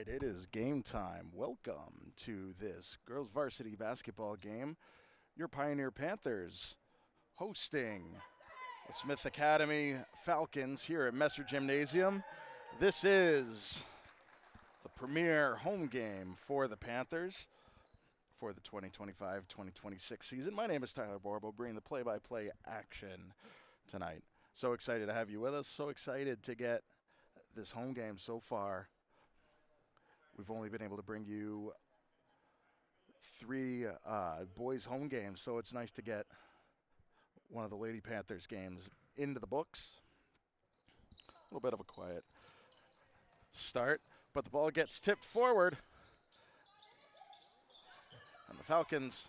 right, it is game time. Welcome to this girls varsity basketball game. Your Pioneer Panthers hosting the Smith Academy Falcons here at Messer Gymnasium. This is the premier home game for the Panthers for the 2025-2026 season. My name is Tyler Borbo, bringing the play-by-play action tonight. So excited to have you with us. So excited to get this home game so far. We've only been able to bring you 3 boys home games, so it's nice to get one of the Lady Panthers games into the books. A little bit of a quiet start, but the ball gets tipped forward. And the Falcons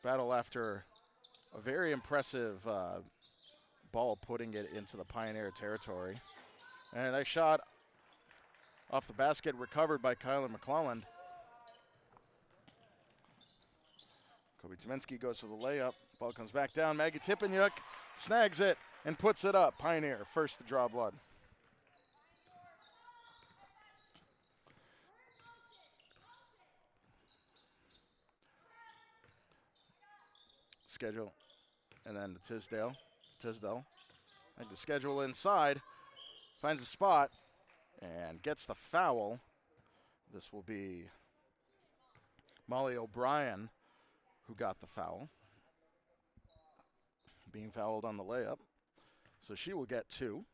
battle after a very impressive ball putting it into the Pioneer territory. And a nice shot off the basket, recovered by Kyler McClelland. Kobe Tominski goes for the layup. Ball comes back down. Maggie Tippanyuk snags it and puts it up. Pioneer first to draw blood. Schedule, and then to Tisdale. And the schedule inside, finds a spot, and gets the foul. This will be Molly O'Brien who got the foul. Being fouled on the layup. So she will get 2.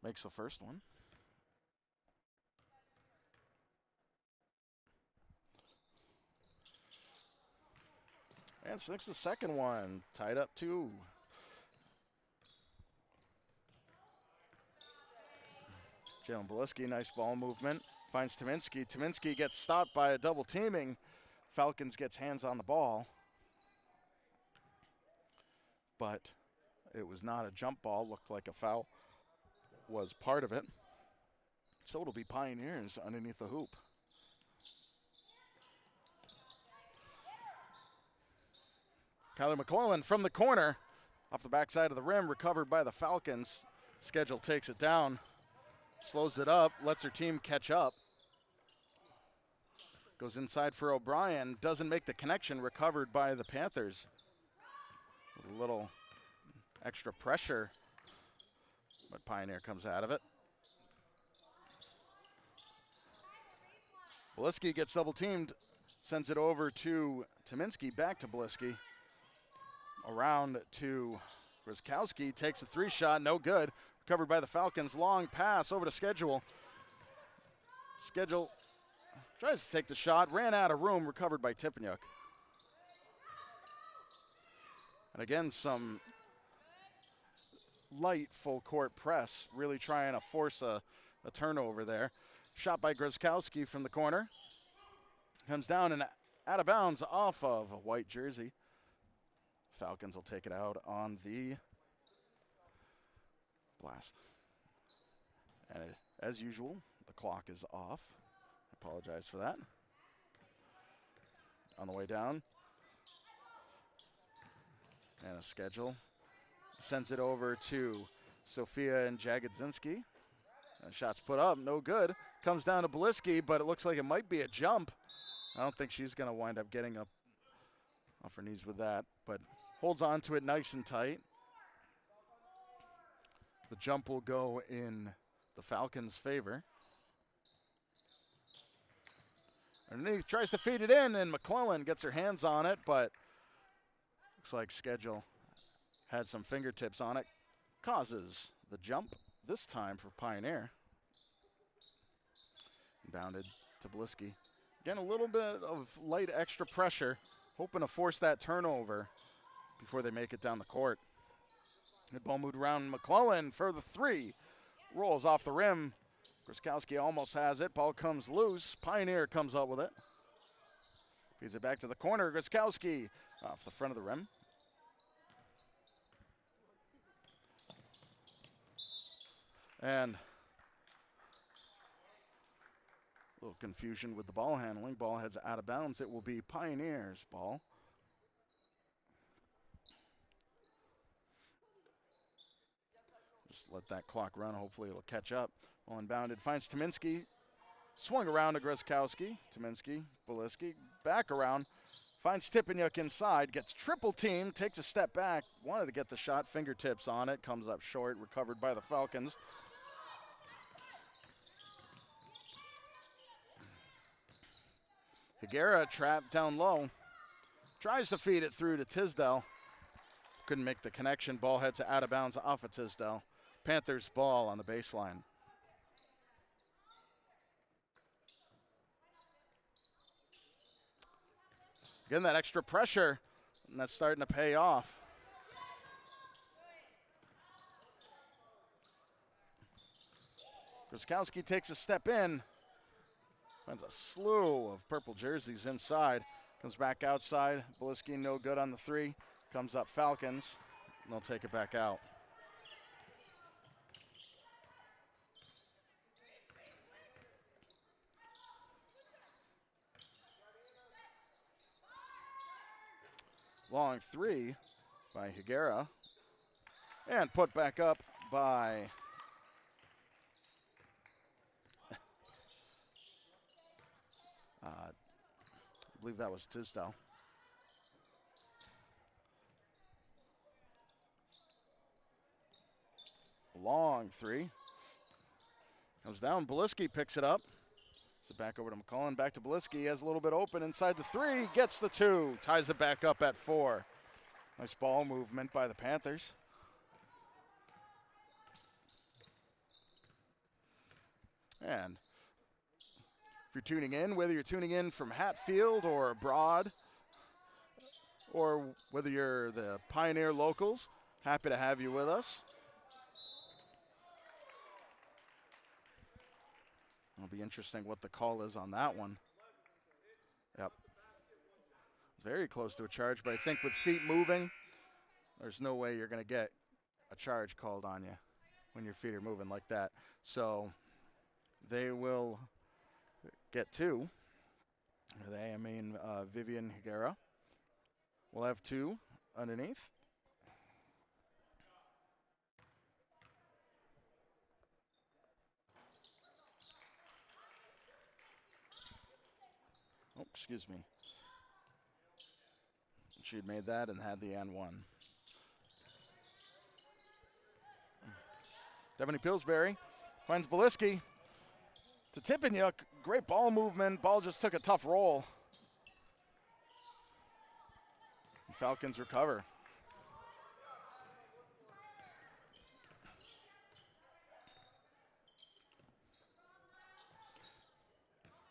Makes the first one. And sinks the second one. Tied up 2. Jalen Beliski, nice ball movement. Finds Tominski. Tominski gets stopped by a double teaming. Falcons gets hands on the ball. But it was not a jump ball. Looked like a foul was part of it. So it'll be Pioneers underneath the hoop. Kyler McClellan from the corner, off the backside of the rim, recovered by the Falcons. Schedule takes it down, slows it up, lets her team catch up. Goes inside for O'Brien, doesn't make the connection, recovered by the Panthers. With a little extra pressure, but Pioneer comes out of it. Beliski gets double teamed, sends it over to Tominski, back to Beliski. Around to Grzyskowski, takes a 3 shot, no good. Recovered by the Falcons, long pass over to Schedule. Schedule tries to take the shot, ran out of room, recovered by Tippanyuk. And again, some light full court press, really trying to force a turnover there. Shot by Grzyskowski from the corner. Comes down and out of bounds off of a white jersey. Falcons will take it out on the blast. And as usual, the clock is off. I apologize for that. On the way down. And a Schedule. Sends it over to Sophia and Jagodzinski. And shots put up, no good. Comes down to Beliski, but it looks like it might be a jump. I don't think she's going to wind up getting up off her knees with that, but holds on to it nice and tight. The jump will go in the Falcons' favor. Underneath, tries to feed it in, and McClellan gets her hands on it, but looks like Schedule had some fingertips on it. Causes the jump, this time for Pioneer. Bounded to Beliski. Again, a little bit of light extra pressure, hoping to force that turnover before they make it down the court. The ball moved around. McClellan for the 3. Rolls off the rim. Grzyskowski almost has it. Ball comes loose. Pioneer comes up with it. Feeds it back to the corner. Grzyskowski off the front of the rim. And little confusion with the ball handling. Ball heads out of bounds. It will be Pioneers ball. Just let that clock run. Hopefully it'll catch up. Ball inbounded. Finds Tominski. Swung around to Grozkowski. Tominski, Beliski, back around. Finds Stepaniuk inside. Gets triple teamed. Takes a step back. Wanted to get the shot. Fingertips on it. Comes up short. Recovered by the Falcons. Higuera trapped down low. Tries to feed it through to Tisdale. Couldn't make the connection. Ball heads out of bounds off of Tisdale. Panthers ball on the baseline. Getting that extra pressure, and that's starting to pay off. Grozkowski takes a step in. Finds a slew of purple jerseys inside. Comes back outside. Beliski no good on the three. Comes up Falcons. And they'll take it back out. Long three by Higuera. And put back up by I believe that was Tisdale. Long three. Comes down. Beliski picks it up. So back over to McCullen. Back to Beliski. He has a little bit open inside the three. Gets the two. Ties it back up at 4. Nice ball movement by the Panthers. And if you're tuning in, whether you're tuning in from Hatfield or abroad, or whether you're the Pioneer locals, happy to have you with us. It'll be interesting what the call is on that one. Yep. Very close to a charge, but I think with feet moving, there's no way you're going to get a charge called on you when your feet are moving like that. So they will get 2. I mean Vivian Higuera will have 2 underneath. Oh, excuse me. She had made that and had the and 1. Devaney Pillsbury finds Beliski to Stepaniuk. Great ball movement. Ball just took a tough roll. The Falcons recover.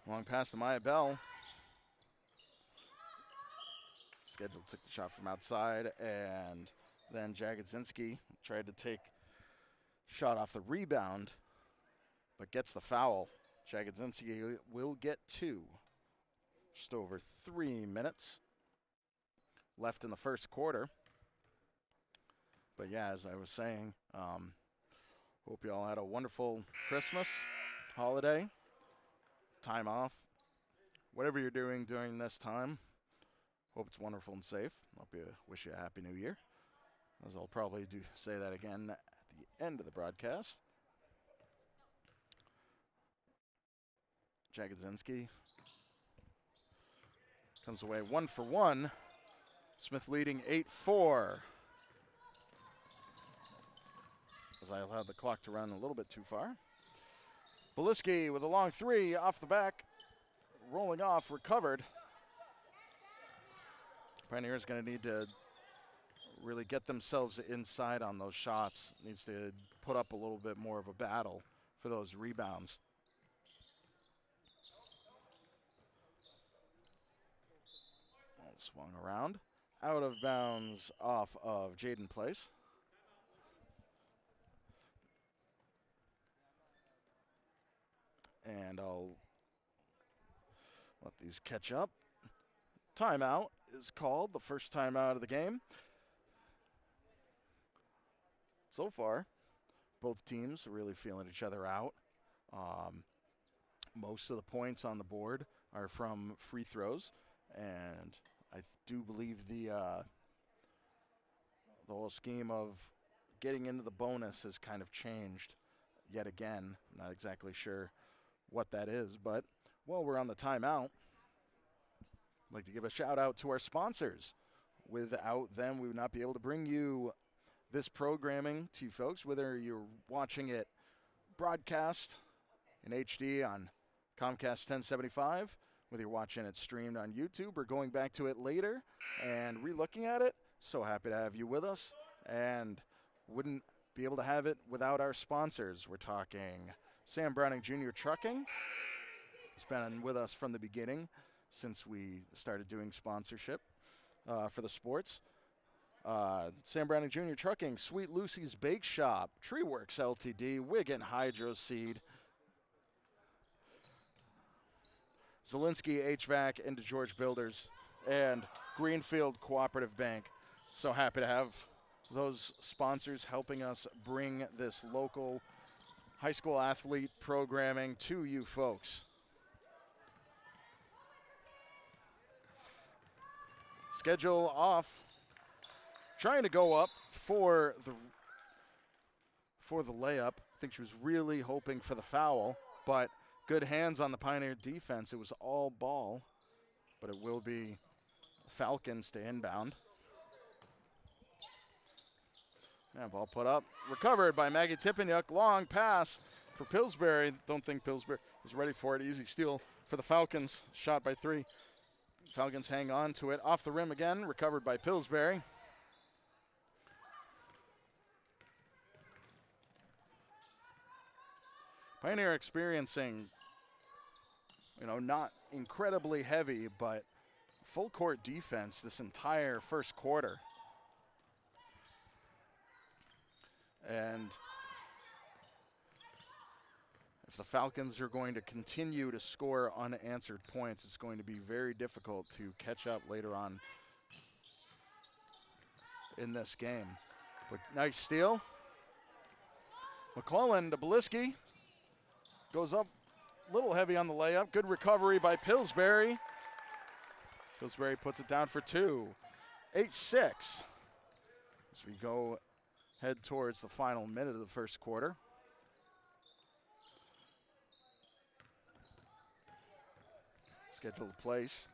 Long pass to Maya Bell. Scheduled took the shot from outside, and then Jagodzinski tried to take shot off the rebound, but gets the foul. Jagodzinski will get 2. Just over 3 minutes left in the first quarter. But yeah, as I was saying, hope you all had a wonderful Christmas, holiday, time off, whatever you're doing during this time. Hope it's wonderful and safe. Wish you a happy new year, as I'll probably say that again at the end of the broadcast. Jagodzinski comes away 1 for 1. Smith leading 8-4. As I allowed the clock to run a little bit too far. Beliski with a long three off the back. Rolling off, recovered. Pioneers going to need to really get themselves inside on those shots. Needs to put up a little bit more of a battle for those rebounds. Well, swung around. Out of bounds off of Jaden Place. And I'll let these catch up. Timeout is called, the first timeout of the game. So far, both teams are really feeling each other out. Most of the points on the board are from free throws, and I do believe the whole scheme of getting into the bonus has kind of changed yet again. I'm not exactly sure what that is, but while we're on the timeout, I'd like to give a shout out to our sponsors. Without them, we would not be able to bring you this programming to you folks, whether you're watching it broadcast in HD on Comcast 1075, whether you're watching it streamed on YouTube or going back to it later and re-looking at it. So happy to have you with us, and wouldn't be able to have it without our sponsors. We're talking Sam Browning Jr. Trucking. He's been with us from the beginning since we started doing sponsorship for the sports. Sam Browning Jr. Trucking, Sweet Lucy's Bakeshop, Works LTD, Wiggin Hydroseeding, Zilinksi HVAC, and DiGeorge Builders, and Greenfield Cooperative Bank. So happy to have those sponsors helping us bring this local high school athlete programming to you folks. Schedule off. Trying to go up for the layup. I think she was really hoping for the foul, but good hands on the Pioneer defense. It was all ball, but it will be Falcons to inbound. Yeah, ball put up. Recovered by Maggie Tippanyuk. Long pass for Pillsbury. Don't think Pillsbury is ready for it. Easy steal for the Falcons. Shot by 3. Falcons hang on to it. Off the rim again. Recovered by Pillsbury. Pioneer experiencing, not incredibly heavy, but full court defense this entire first quarter. And if the Falcons are going to continue to score unanswered points, it's going to be very difficult to catch up later on in this game. But nice steal. McClellan to Beliski. Goes up a little heavy on the layup. Good recovery by Pillsbury. Pillsbury puts it down for 2. 8-6 as we go head towards the final minute of the first quarter. Scheduled place.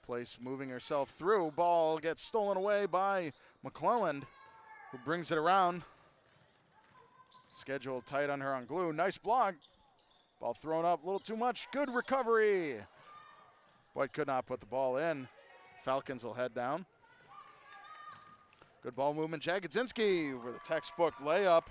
Place moving herself through. Ball gets stolen away by McClelland, who brings it around. Schedule tight on her on glue. Nice block. Ball thrown up a little too much. Good recovery. But could not put the ball in. Falcons will head down. Good ball movement. Jagodzinski for the textbook layup.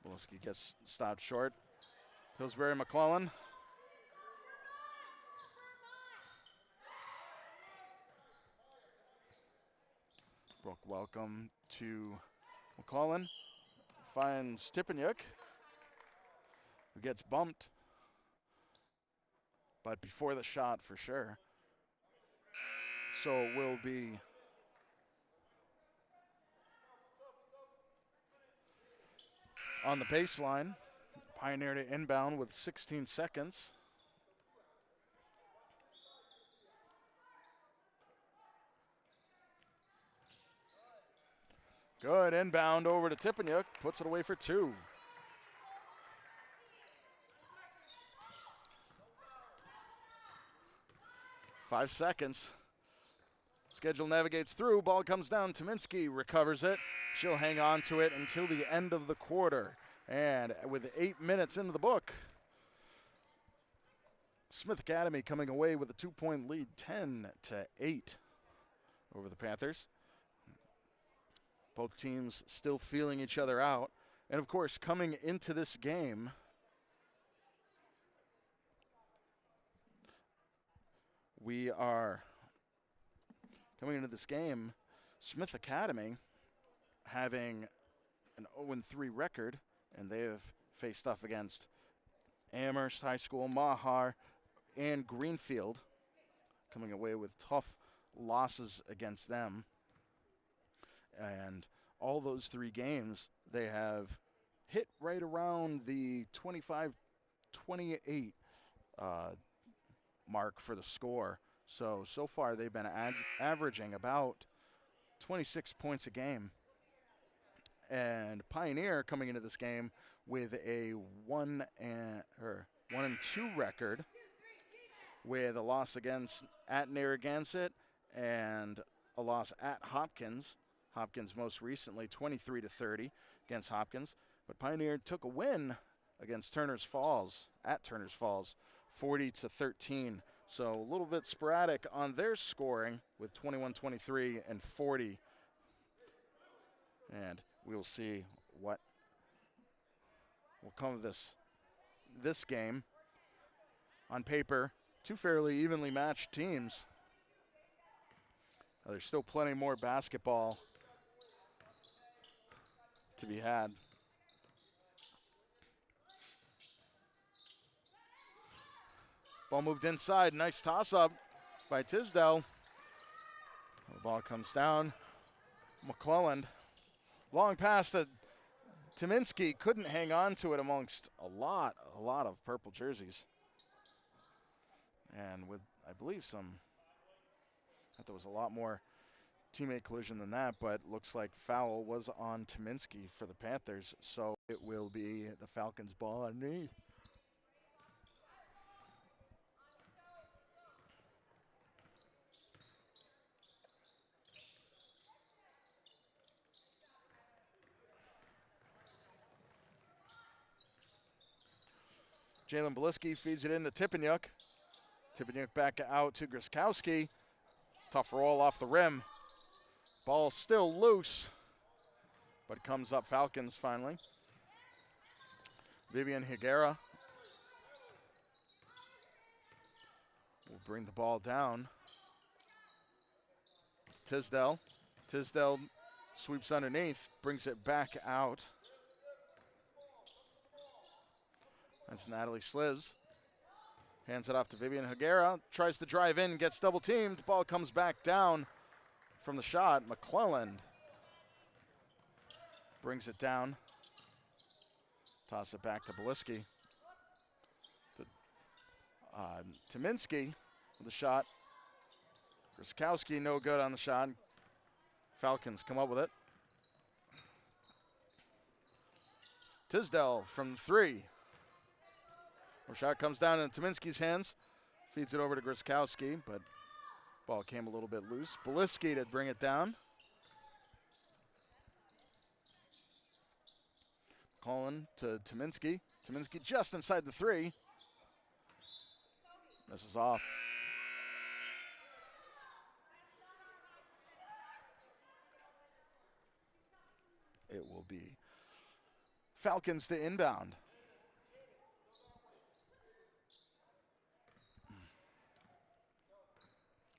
Beliski gets stopped short. Pillsbury McClellan. Brooke welcome to McClellan. Finds Tippanyuk, who gets bumped, but before the shot for sure. So it will be on the baseline. Pioneer to inbound with 16 seconds. Good inbound over to Tippanyuk, puts it away for 2. Five seconds. Schedule navigates through, ball comes down, Tominski recovers it. She'll hang on to it until the end of the quarter. And with 8 minutes into the book, Smith Academy coming away with a 2-point lead, 10-8 over the Panthers. Both teams still feeling each other out. And, of course, coming into this game, Smith Academy having an 0-3 record, and they have faced off against Amherst High School, Mahar, and Greenfield, coming away with tough losses against them. And all those 3 games, they have hit right around the 25-28 mark for the score. So far they've been averaging about 26 points a game. And Pioneer coming into this game with a 1-2 record, with a loss at Narragansett and a loss at Hopkins. Hopkins most recently 23-30 against Hopkins. But Pioneer took a win against Turner's Falls, at Turner's Falls, 40-13. So a little bit sporadic on their scoring with 21-23 and 40. And we will see what will come of this game. On paper, 2 fairly evenly matched teams. There's still plenty more basketball to be had. Ball moved inside. Nice toss-up by Tisdale. The ball comes down. McClelland. Long pass that Tyminski couldn't hang on to it amongst a lot of purple jerseys. And with, I believe, there was a lot more teammate collision than that, but looks like foul was on Tyminski for the Panthers, so it will be the Falcons' ball underneath. Jalen Beliski feeds it into Tipeniuk. Tipeniuk back out to Grzyskowski. Tough roll off the rim. Ball still loose, but comes up Falcons finally. Vivian Higuera will bring the ball down. Tisdale. Tisdale sweeps underneath, brings it back out. That's Natalie Sliz. Hands it off to Vivian Higuera. Tries to drive in, gets double teamed. Ball comes back down from the shot. McClelland brings it down. Toss it back to Beliski. Tyminski with the shot. Grzyskowski no good on the shot. Falcons come up with it. Tisdale from 3. Shot comes down in Tyminski's hands. Feeds it over to Grzyskowski, but ball came a little bit loose. Beliski to bring it down. Calling to Tyminski. Tyminski just inside the 3. This is off. It will be Falcons to inbound.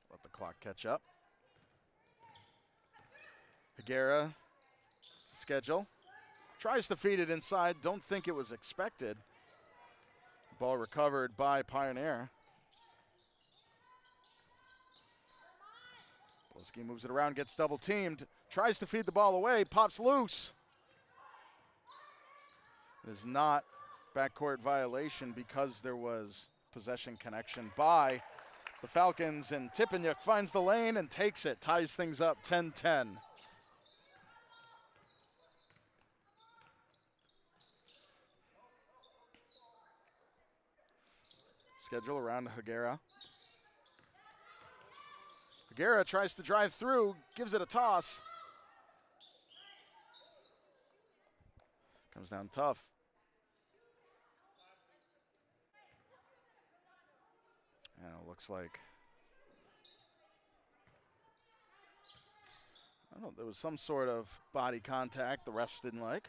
Let the clock catch up. Higuera to schedule. Tries to feed it inside. Don't think it was expected. Ball recovered by Pioneer. Beliski moves it around, gets double teamed. Tries to feed the ball away, pops loose. It is not backcourt violation because there was possession connection by the Falcons, and Tipeniuk finds the lane and takes it, ties things up 10-10. Schedule around Higuera. Higuera tries to drive through, gives it a toss. Comes down tough. And it looks like, I don't know, there was some sort of body contact the refs didn't like.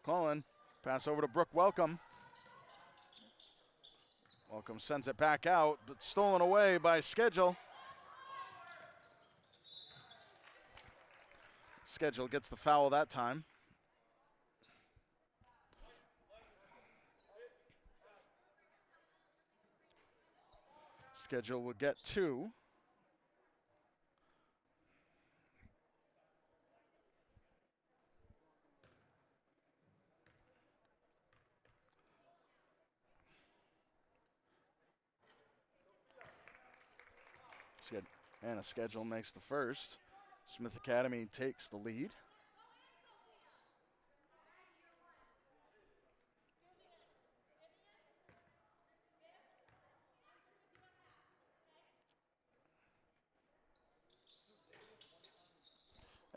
Colin, pass over to Brooke Welcome. Welcome sends it back out, but stolen away by Schedule. Schedule gets the foul that time. Schedule would get 2. And a schedule makes the first. Smith Academy takes the lead.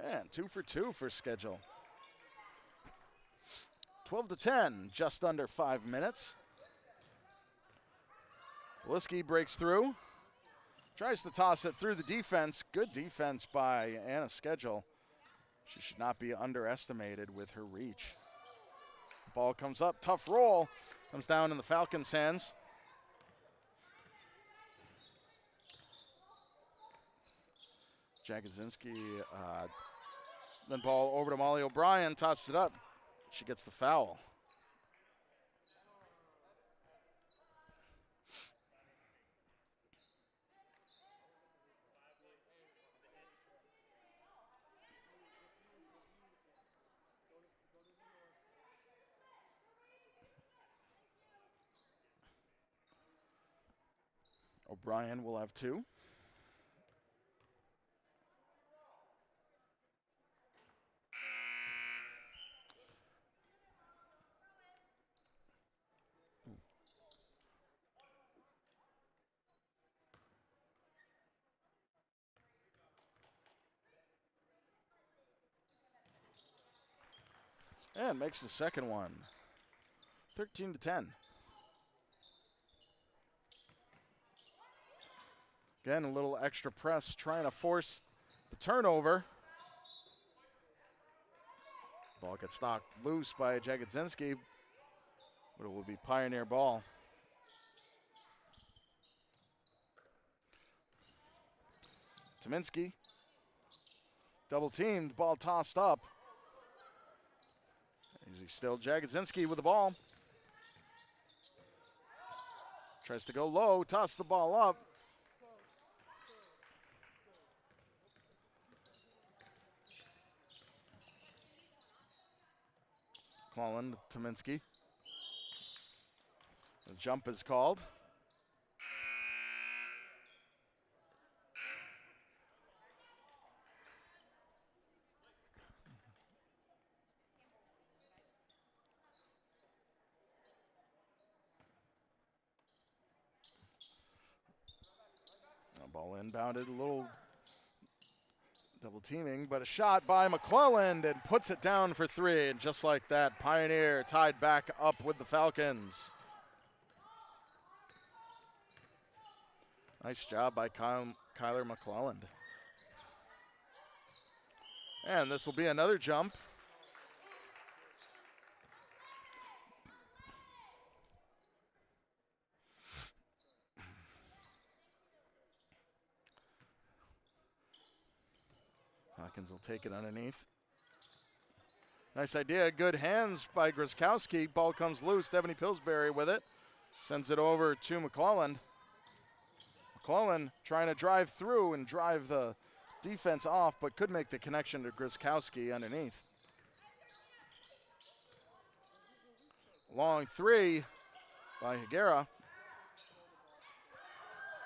And 2 for 2 for schedule. 12-10, just under 5 minutes. Bliski breaks through. Tries to toss it through the defense. Good defense by Anna Schedule. She should not be underestimated with her reach. Ball comes up, tough roll. Comes down in the Falcons' hands. Jagodzinski, then ball over to Molly O'Brien, tosses it up. She gets the foul. O'Brien will have 2. And makes the second one. 13-10. Again, a little extra press, trying to force the turnover. Ball gets knocked loose by Jagodzinski, but it will be Pioneer ball. Tominski, double teamed, ball tossed up. Easy still, Jagodzinski with the ball. Tries to go low, toss the ball up. McClellan, Tominski. The jump is called. Ball inbounded, a little double teaming, but a shot by McClelland and puts it down for 3. And just like that, Pioneer tied back up with the Falcons. Nice job by Kyler McClelland. And this will be another jump. Hawkins will take it underneath. Nice idea, good hands by Grzyskowski. Ball comes loose, Devaney Pillsbury with it. Sends it over to McClelland. McClelland trying to drive through and drive the defense off, but could make the connection to Grzyskowski underneath. Long 3 by Higuera.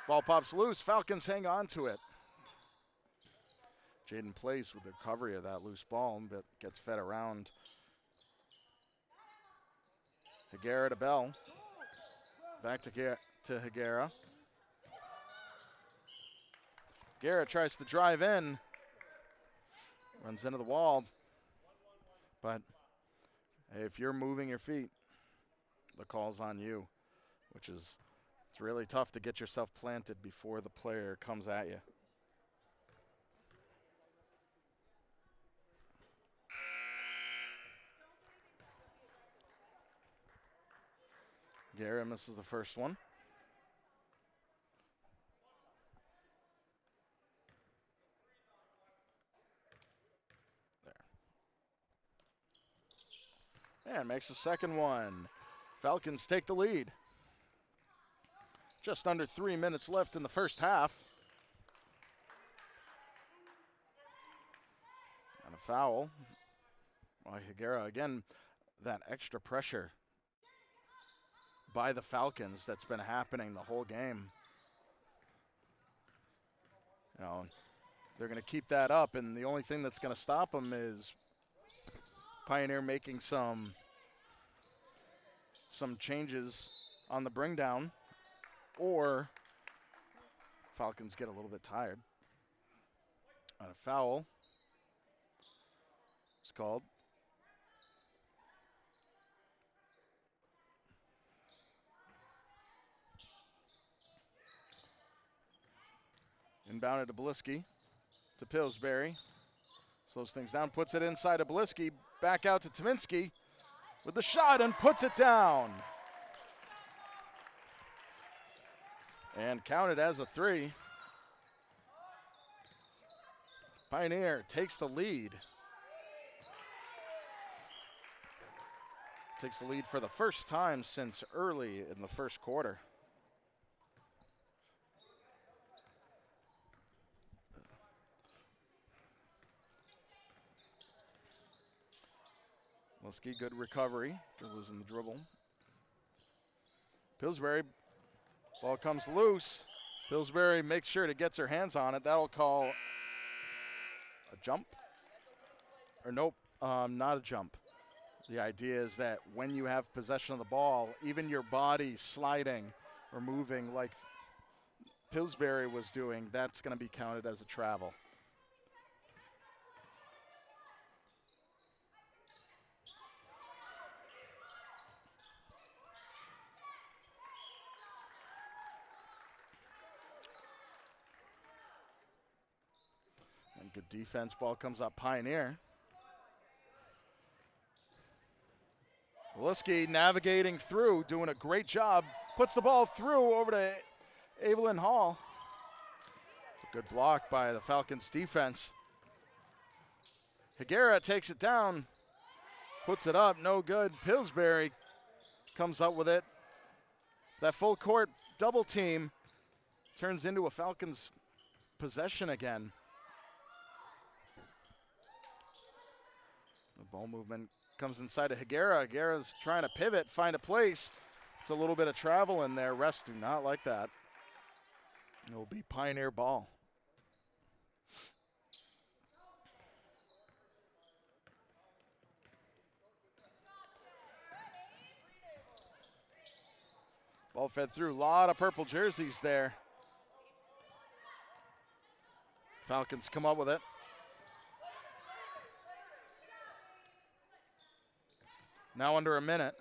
Ball pops loose, Falcons hang on to it. Jaden Place with the recovery of that loose ball, but gets fed around. Higuera to Bell. Back to Higuera. Higuera tries to drive in. Runs into the wall. But hey, if you're moving your feet, the call's on you, which is, it's really tough to get yourself planted before the player comes at you. Higuera misses the first one. There. And makes the second one. Falcons take the lead. Just under 3 minutes left in the first half. And a foul by Higuera. Again, that extra pressure by the Falcons that's been happening the whole game. You know, they're going to keep that up, and the only thing that's going to stop them is Pioneer making some changes on the bring down, or Falcons get a little bit tired. A foul is called. Inbounded to Bliski, to Pillsbury. Slows things down, puts it inside to Bliski. Back out to Tominski with the shot and puts it down. And counted as a 3. Pioneer takes the lead. Takes the lead for the first time since early in the first quarter. Liski, good recovery after losing the dribble. Pillsbury, ball comes loose. Pillsbury makes sure to get her hands on it. That'll call a jump. Or nope, not a jump. The idea is that when you have possession of the ball, even your body sliding or moving like Pillsbury was doing, that's going to be counted as a travel. And good defense, ball comes up Pioneer. Liski navigating through, doing a great job. Puts the ball through over to Evelyn Hall. A good block by the Falcons defense. Higuera takes it down, puts it up, no good. Pillsbury comes up with it. That full court double team turns into a Falcons possession again. The ball movement comes inside of Higuera. Higuera's trying to pivot, find a place. It's a little bit of travel in there. Refs do not like that. It will be Pioneer ball. Ball fed through. A lot of purple jerseys there. Falcons come up with it. Now under a minute.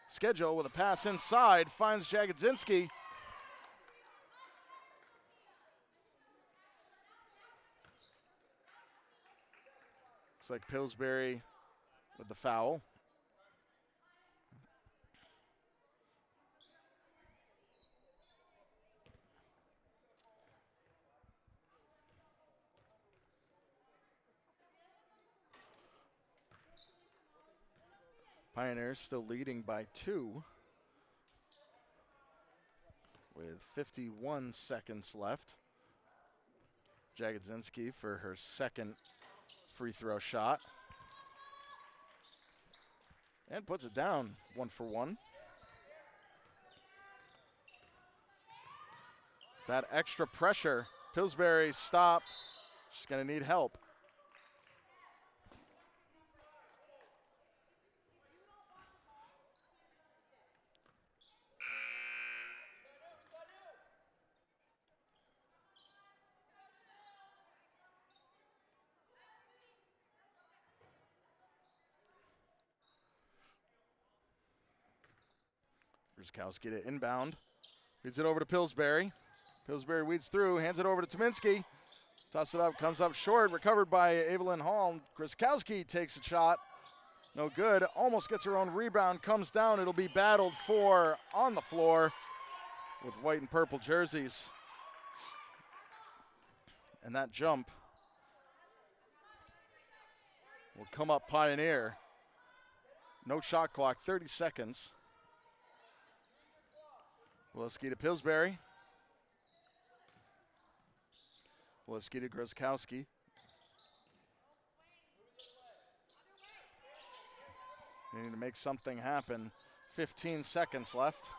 Schedule with a pass inside, finds Jagodzinski. Looks like Pillsbury with the foul. Pioneers still leading by 2 with 51 seconds left. Jagodzinski for her second free throw shot. And puts it down 1 for 1. That extra pressure, Pillsbury stopped. She's going to need help. Ruskowski to inbound. Feeds it over to Pillsbury. Pillsbury weeds through, hands it over to Tominski. Toss it up, comes up short, recovered by Evelyn Hall. Gruskowski takes a shot. No good. Almost gets her own rebound, comes down. It'll be battled for on the floor with white and purple jerseys. And that jump will come up Pioneer. No shot clock, 30 seconds. Liski to Pillsbury. Liski to Gruskowski. They need to make something happen. 15 seconds left.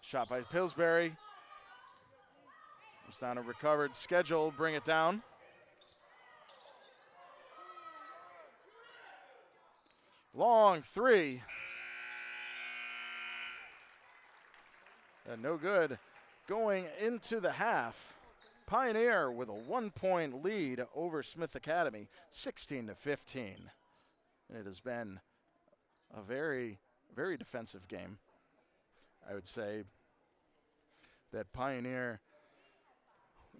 Shot by Pillsbury. Comes down a recovered schedule, bring it down. Long three. And no good. Going into the half, Pioneer with a 1-point lead over Smith Academy, 16-15. And it has been a very, very defensive game. I would say that Pioneer,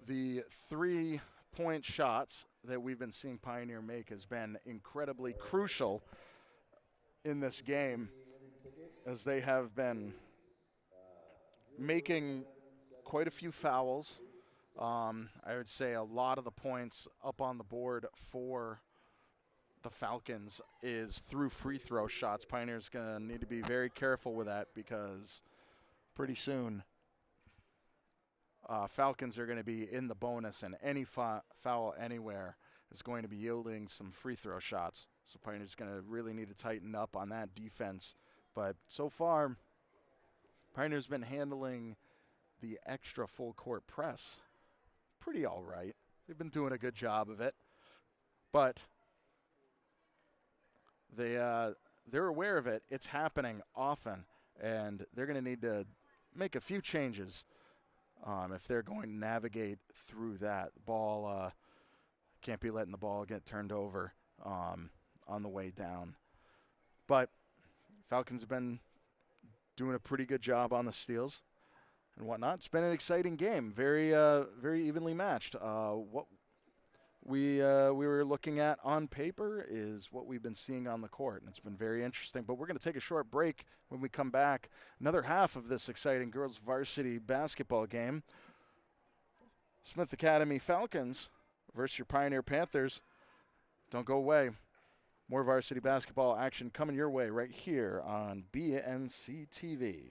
the 3-point shots that we've been seeing Pioneer make has been incredibly crucial in this game, as they have been making quite a few fouls. I would say a lot of the points up on the board for the Falcons is through free throw shots. Pioneer's going to need to be very careful with that, because pretty soon Falcons are going to be in the bonus, and any foul anywhere is going to be yielding some free throw shots. So Pioneer's going to really need to tighten up on that defense. But so far, Pioneer's been handling the extra full court press pretty all right. They've been doing a good job of it. But they're aware of it. It's happening often, and they're going to need to make a few changes if they're going to navigate through that. Ball can't be letting the ball get turned over on the way down. But Falcons have been doing a pretty good job on the steals and whatnot. It's been an exciting game, very evenly matched. What we were looking at on paper is what we've been seeing on the court, and it's been very interesting. But we're going to take a short break. When we come back, another half of this exciting girls varsity basketball game. Smith Academy Falcons versus your Pioneer Panthers. Don't go away. More varsity basketball action coming your way right here on BNC TV.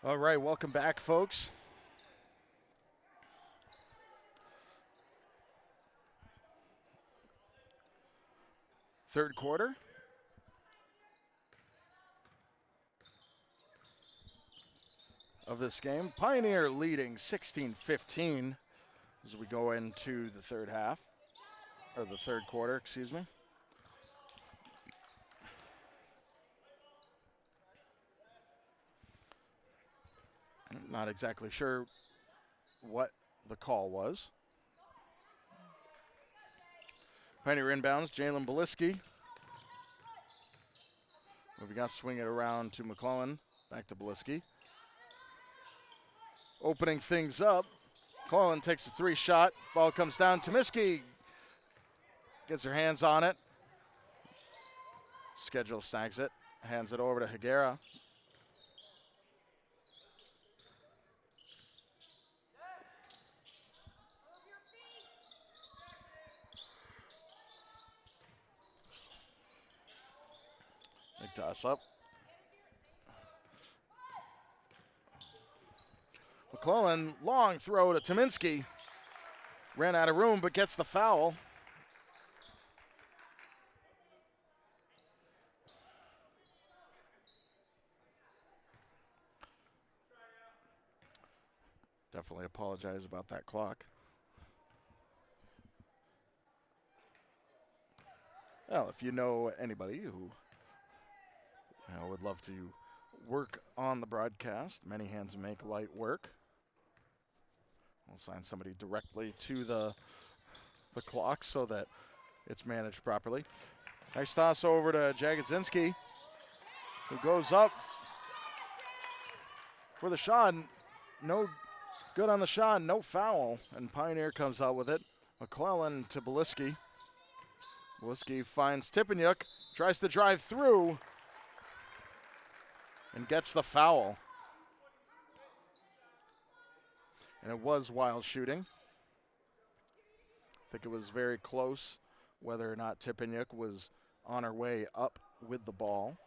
All right, welcome back, folks. Third quarter. Of this game. Pioneer leading 16-15 as we go into the third half, or the third quarter, excuse me. I'm not exactly sure what the call was. Pioneer inbounds, Jalen Beliski. We got to swing it around to McClellan, back to Beliski. Opening things up, McClellan takes a three-shot. Ball comes down. Tomiski gets her hands on it. Schedule snags it, hands it over to Higuera. Big toss up. McClellan, long throw to Tominski. Ran out of room, but gets the foul. Definitely apologize about that clock. Well, if you know anybody who would love to work on the broadcast, many hands make light work. We'll assign somebody directly to the clock so that it's managed properly. Nice toss over to Jagodzinski, who goes up for the shot. No good on the shot, no foul, and Pioneer comes out with it. McClellan to Beliski. Beliski finds Tippanyuk, tries to drive through, and gets the foul. And it was wild shooting. I think it was very close whether or not Tippanyuk was on her way up with the ball.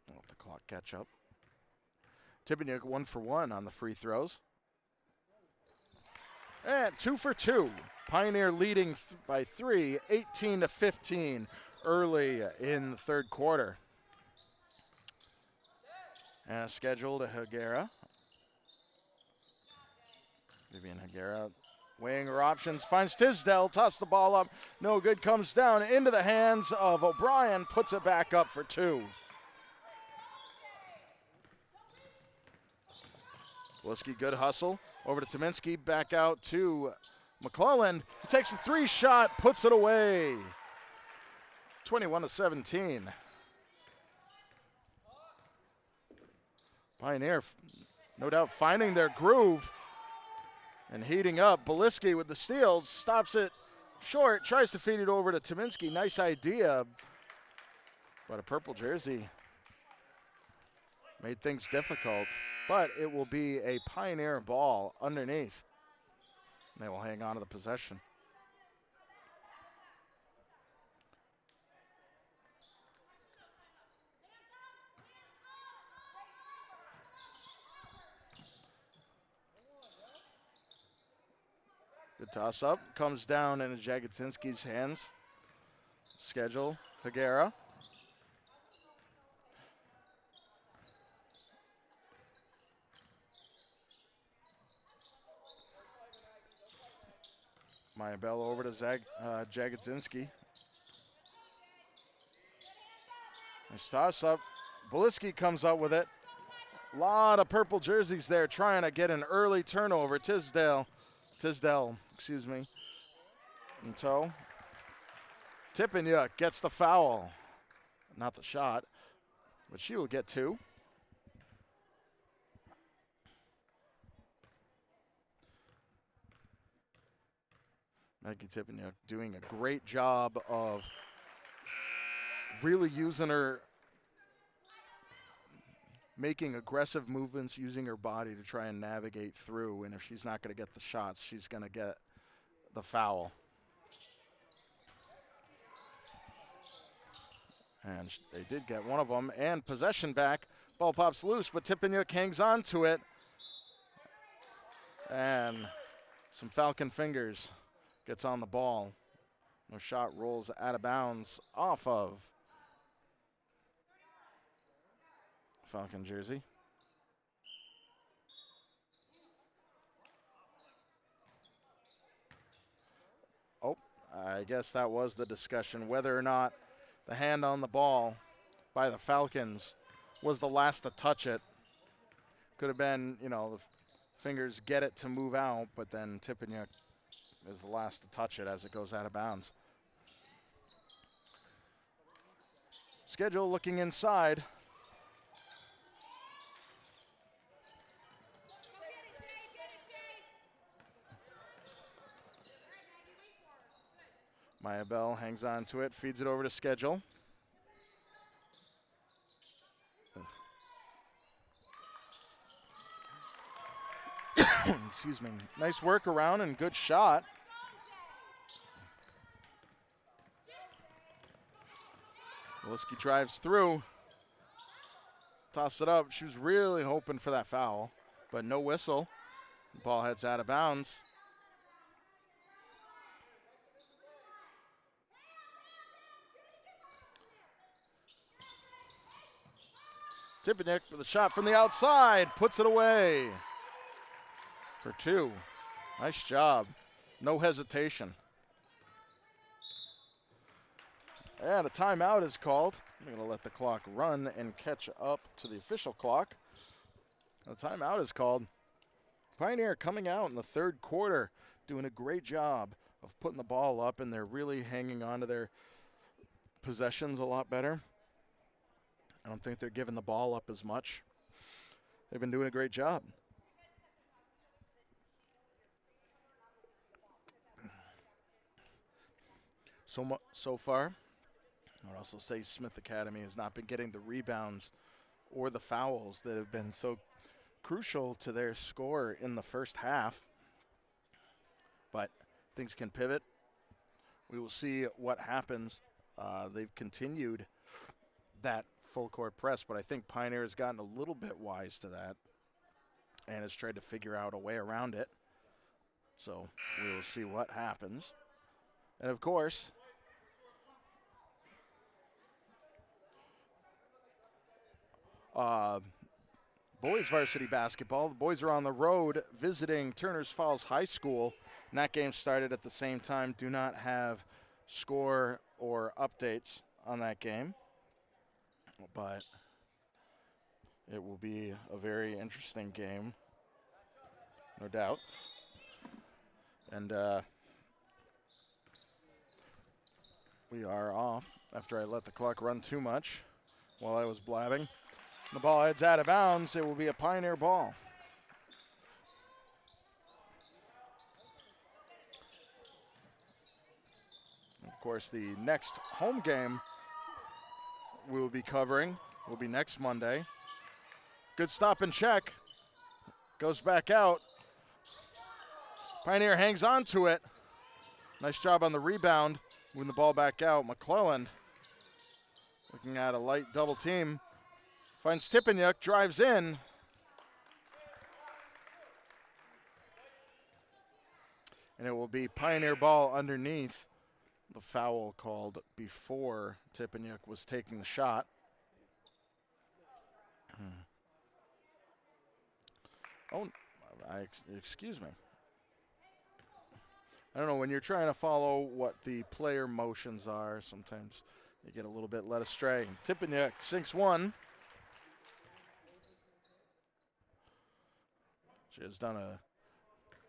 Let the clock catch up. Tippanyuk 1 for 1 on the free throws. And 2 for 2. Pioneer leading by 3, 18-15 early in the third quarter. And a schedule to Higuera. Vivian Higuera weighing her options, finds Tisdale, toss the ball up, no good, comes down into the hands of O'Brien, puts it back up for 2. Beliski, good hustle. Over to Tominski, back out to McClellan. He takes a 3-shot, puts it away. 21-17. Pioneer, no doubt, finding their groove and heating up. Beliski with the steal, stops it short, tries to feed it over to Tominski. Nice idea, but a purple jersey made things difficult. But it will be a Pioneer ball underneath. They will hang on to the possession. Good toss up, comes down into Jagodzinski's hands. Schedule, Higuera. Maya Bell over to Jagodzinski. Nice toss up. Beliski comes out with it. A lot of purple jerseys there trying to get an early turnover. Tisdale, excuse me, in tow. Tippanyuk gets the foul. Not the shot, but she will get 2. Maggie Tippanyuk doing a great job of really using her making aggressive movements, using her body to try and navigate through. And if she's not going to get the shots, she's going to get the foul. And they did get one of them. And possession back. Ball pops loose, but Tippeniuk hangs on to it. And some Falcon fingers gets on the ball. No shot rolls out of bounds off of Falcon jersey. Oh, I guess that was the discussion, whether or not the hand on the ball by the Falcons was the last to touch it. Could have been, you know, the fingers get it to move out, but then Tippeniuk is the last to touch it as it goes out of bounds. Schedule looking inside. Maya Bell hangs on to it, feeds it over to Schedule. Excuse me. Nice work around and good shot. Wilski drives through. Toss it up. She was really hoping for that foul, but no whistle. The ball heads out of bounds. Tippeniuk with a shot from the outside, puts it away for two. Nice job. No hesitation. And a timeout is called. I'm going to let the clock run and catch up to the official clock. A timeout is called. Pioneer coming out in the third quarter, doing a great job of putting the ball up, and they're really hanging on to their possessions a lot better. I don't think they're giving the ball up as much. They've been doing a great job. So far, I would also say Smith Academy has not been getting the rebounds or the fouls that have been so crucial to their score in the first half. But things can pivot. We will see what happens. They've continued that full court press, but I think Pioneer has gotten a little bit wise to that and has tried to figure out a way around it. So we will see what happens. And of course, boys varsity basketball. The boys are on the road visiting Turners Falls High School, and that game started at the same time. Do not have score or updates on that game, but it will be a very interesting game, no doubt. And we are off after I let the clock run too much while I was blabbing. The ball heads out of bounds. It will be a Pioneer ball. Of course, the next home game we will be covering will be next Monday. Good stop and check. Goes back out. Pioneer hangs on to it. Nice job on the rebound. Moving the ball back out. McClelland looking at a light double team. Finds Tippeniuk, drives in. And it will be Pioneer ball underneath. The foul called before Tippeniuk was taking the shot. Oh, excuse me. I don't know, when you're trying to follow what the player motions are, sometimes you get a little bit led astray. Tippeniuk sinks one. She has done a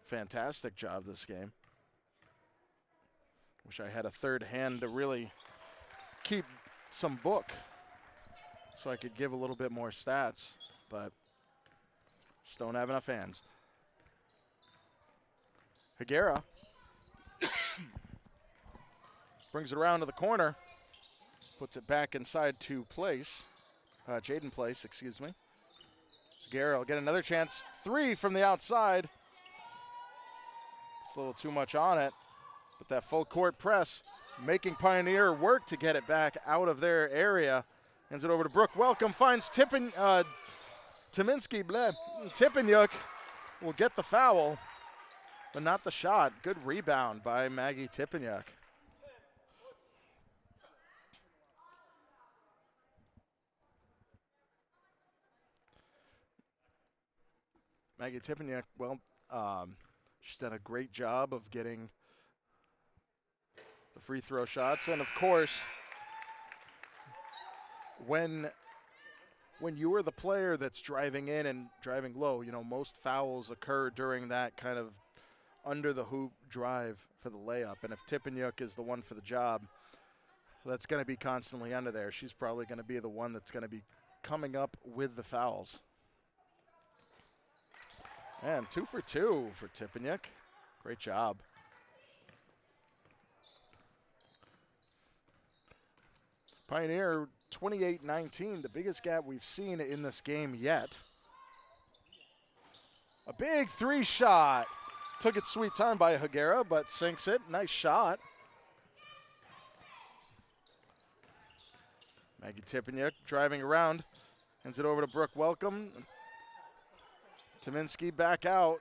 fantastic job this game. Wish I had a third hand to really keep some book so I could give a little bit more stats, but just don't have enough hands. Higuera brings it around to the corner, puts it back inside to Place, Jaden Place, excuse me. Higuera will get another chance. 3 from the outside. It's a little too much on it, but that full court press making Pioneer work to get it back out of their area. Hands it over to Brooke. Welcome finds Tippanyuk. Tippanyuk will get the foul, but not the shot. Good rebound by Maggie Tippanyuk. Maggie Tippanyuk, well, she's done a great job of getting the free throw shots. And, of course, when you are the player that's driving in and driving low, you know, most fouls occur during that kind of under the hoop drive for the layup. And if Tippanyuk is the one for the job, that's going to be constantly under there. She's probably going to be the one that's going to be coming up with the fouls. And 2 for 2 for Tippanyuk. Great job. Pioneer 28-19, the biggest gap we've seen in this game yet. A big 3 shot. Took it sweet time by Higuera, but sinks it. Nice shot. Maggie Tippanyuk driving around. Hands it over to Brooke Welcome. Tominski back out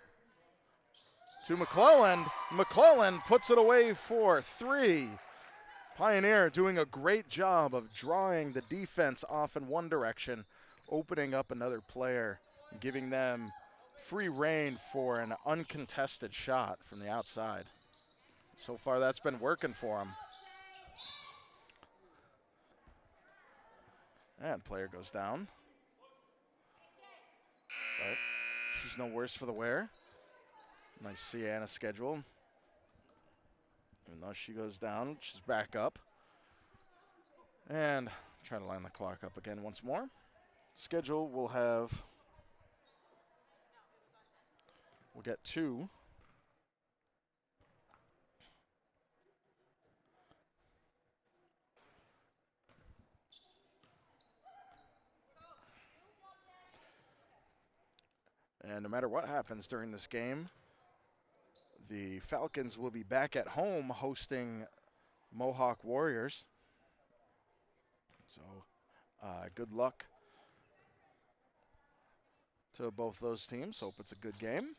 to McClellan. McClellan puts it away for 3. Pioneer doing a great job of drawing the defense off in one direction, opening up another player, giving them free reign for an uncontested shot from the outside. So far, that's been working for them. And player goes down. But she's no worse for the wear. Nice Sienna schedule. Even though she goes down, she's back up. And try to line the clock up again once more. Schedule will have, we'll get 2. And no matter what happens during this game, the Falcons will be back at home hosting Mohawk Warriors. So good luck to both those teams. Hope it's a good game.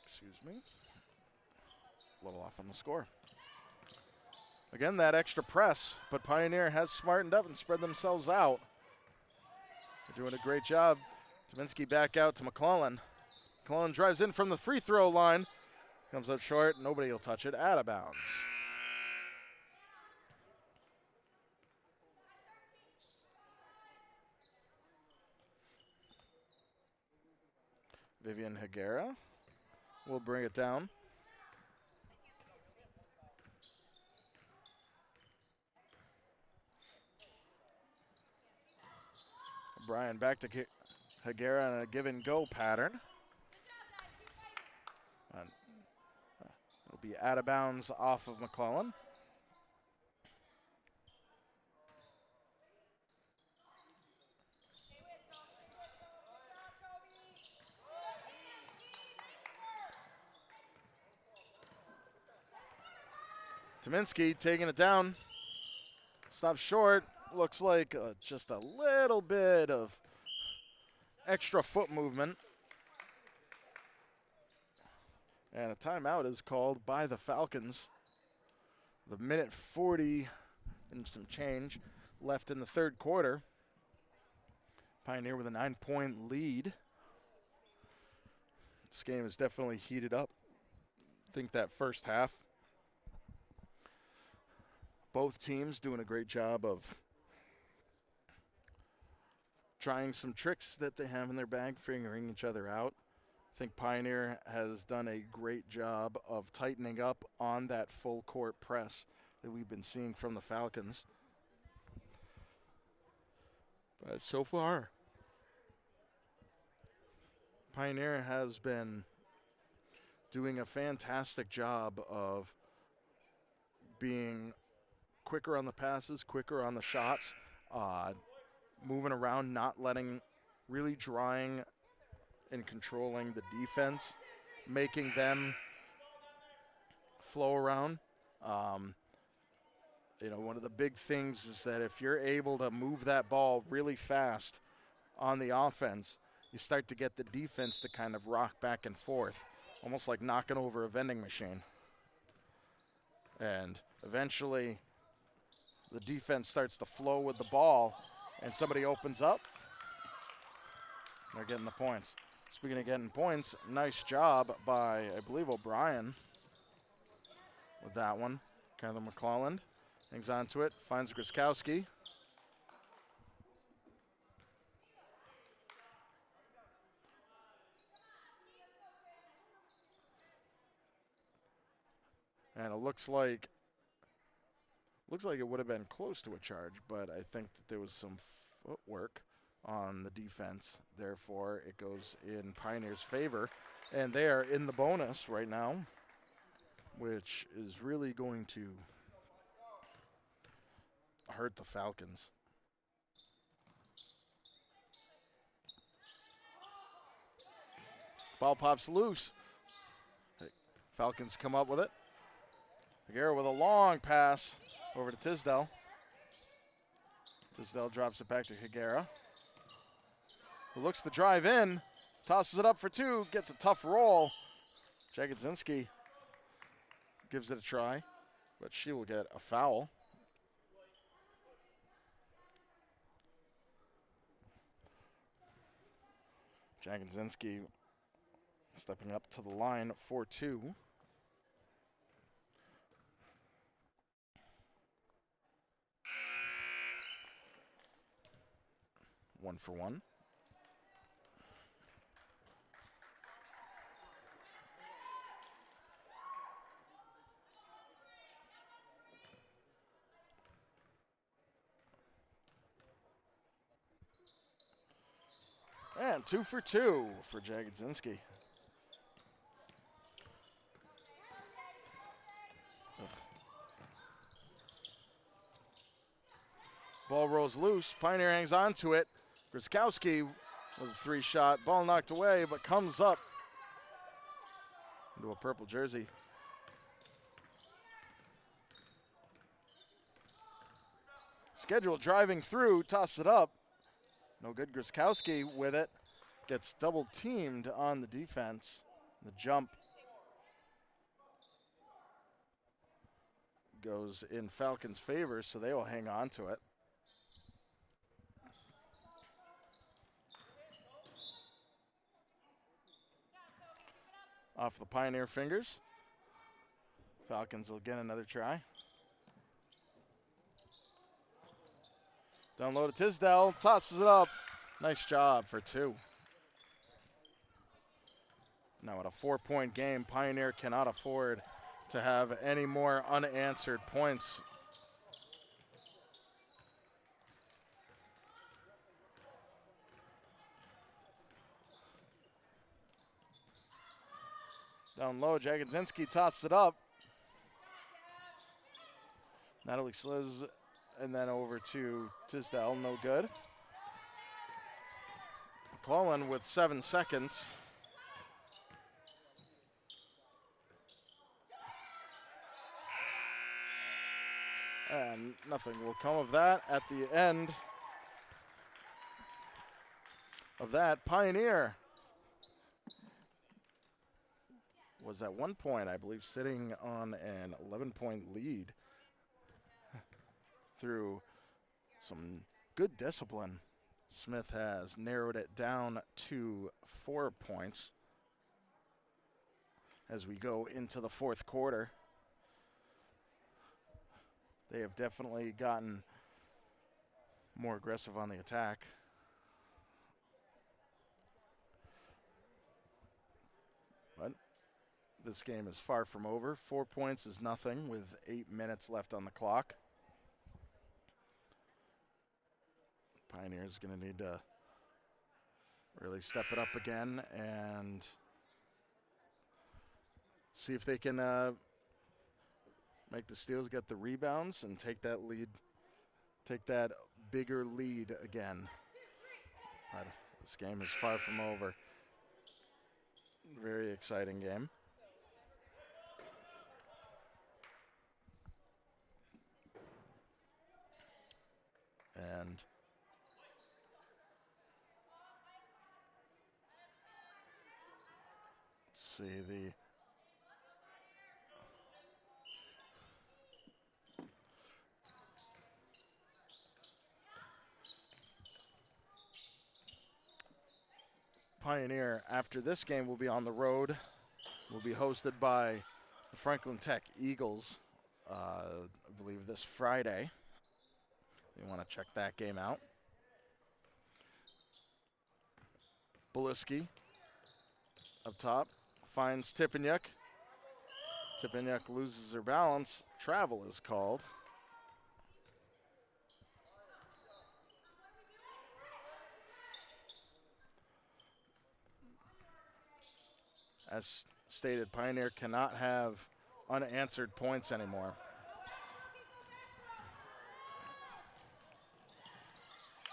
Excuse me. A little off on the score. Again, that extra press, but Pioneer has smartened up and spread themselves out. They're doing a great job. Tominski back out to McClellan. McClellan drives in from the free throw line. Comes up short. Nobody will touch it. Out of bounds. Vivian Higuera will bring it down. Brian back to Higuera in a give and go pattern. And it'll be out of bounds off of McClellan. Tominski taking it down. Stops short. Looks like just a little bit of extra foot movement. And a timeout is called by the Falcons. The minute 40 and some change left in the third quarter. Pioneer with a 9-point lead. This game is definitely heated up. I think that first half, both teams doing a great job of trying some tricks that they have in their bag, figuring each other out. I think Pioneer has done a great job of tightening up on that full court press that we've been seeing from the Falcons. But so far, Pioneer has been doing a fantastic job of being quicker on the passes, quicker on the shots, moving around, not letting, really drawing and controlling the defense, making them flow around. One of the big things is that if you're able to move that ball really fast on the offense, you start to get the defense to kind of rock back and forth, almost like knocking over a vending machine. And eventually, the defense starts to flow with the ball, and somebody opens up. They're getting the points. Speaking of getting points, nice job by, I believe, O'Brien with that one. Kyler McClelland hangs on to it, finds Grzyskowski. And it looks like it would have been close to a charge, but I think that there was some footwork on the defense. Therefore, it goes in Pioneer's favor. And they are in the bonus right now, which is really going to hurt the Falcons. Ball pops loose. Falcons come up with it. Higuera with a long pass over to Tisdale. Tisdale drops it back to Higuera, who looks to drive in, tosses it up for two, gets a tough roll. Jagodzinski gives it a try, but she will get a foul. Jagodzinski stepping up to the line for two. One for one. And 2 for 2 for Jagodzinski. Ball rolls loose. Pioneer hangs on to it. Grzyskowski with a three-shot. Ball knocked away, but comes up into a purple jersey. Schedule driving through, tosses it up. No good. Grzyskowski with it. Gets double-teamed on the defense. The jump goes in Falcons' favor, so they will hang on to it. Off the Pioneer fingers. Falcons will get another try. Down low to Tisdale, tosses it up. Nice job for two. Now at a 4-point game, Pioneer cannot afford to have any more unanswered points. Down low, Jagodzinski tosses it up. Natalie Sliz, and then over to Tisdale, no good. McClellan with 7 seconds. And nothing will come of that. At the end of that, Pioneer was at 1 point, I believe, sitting on an 11-point lead through some good discipline. Smith has narrowed it down to 4 points as we go into the fourth quarter. They have definitely gotten more aggressive on the attack. But this game is far from over. 4 points is nothing with 8 minutes left on the clock. Pioneer's going to need to really step it up again and see if they can make the Steels get the rebounds and take that lead, take that bigger lead again. But this game is far from over. Very exciting game. And let's see the Pioneer, after this game, will be on the road. Will be hosted by the Franklin Tech Eagles, I believe this Friday. You want to check that game out. Beliski up top finds Tipeniuk. Tipeniuk loses her balance. Travel is called. As stated, Pioneer cannot have unanswered points anymore.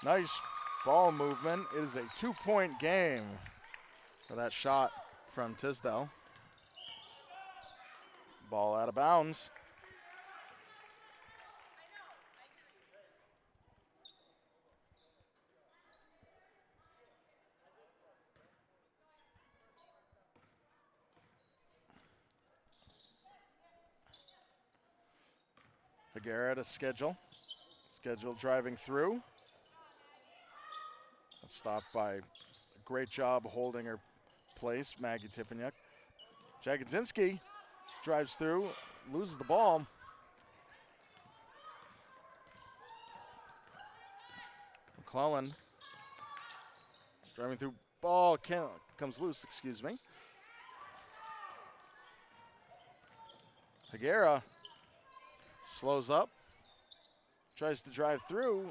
Nice ball movement. It is a 2-point game for that shot from Tisdale. Ball out of bounds. Higuera to schedule. Schedule driving through. Stopped by a great job holding her place, Maggie Tipeniuk. Jagodzinski drives through, loses the ball. McClellan driving through, ball comes loose, excuse me. Higuera slows up, tries to drive through,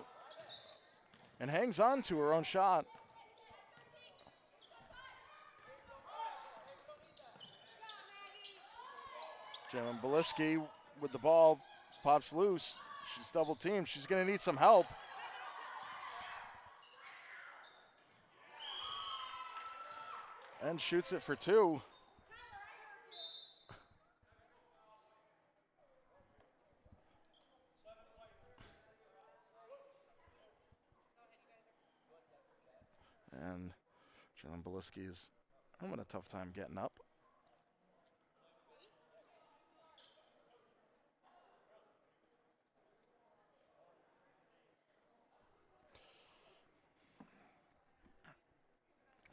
and hangs on to her own shot. Jalen Beliski with the ball, pops loose. She's double teamed. She's going to need some help. And shoots it for two. And Jalen Beliski is having a tough time getting up.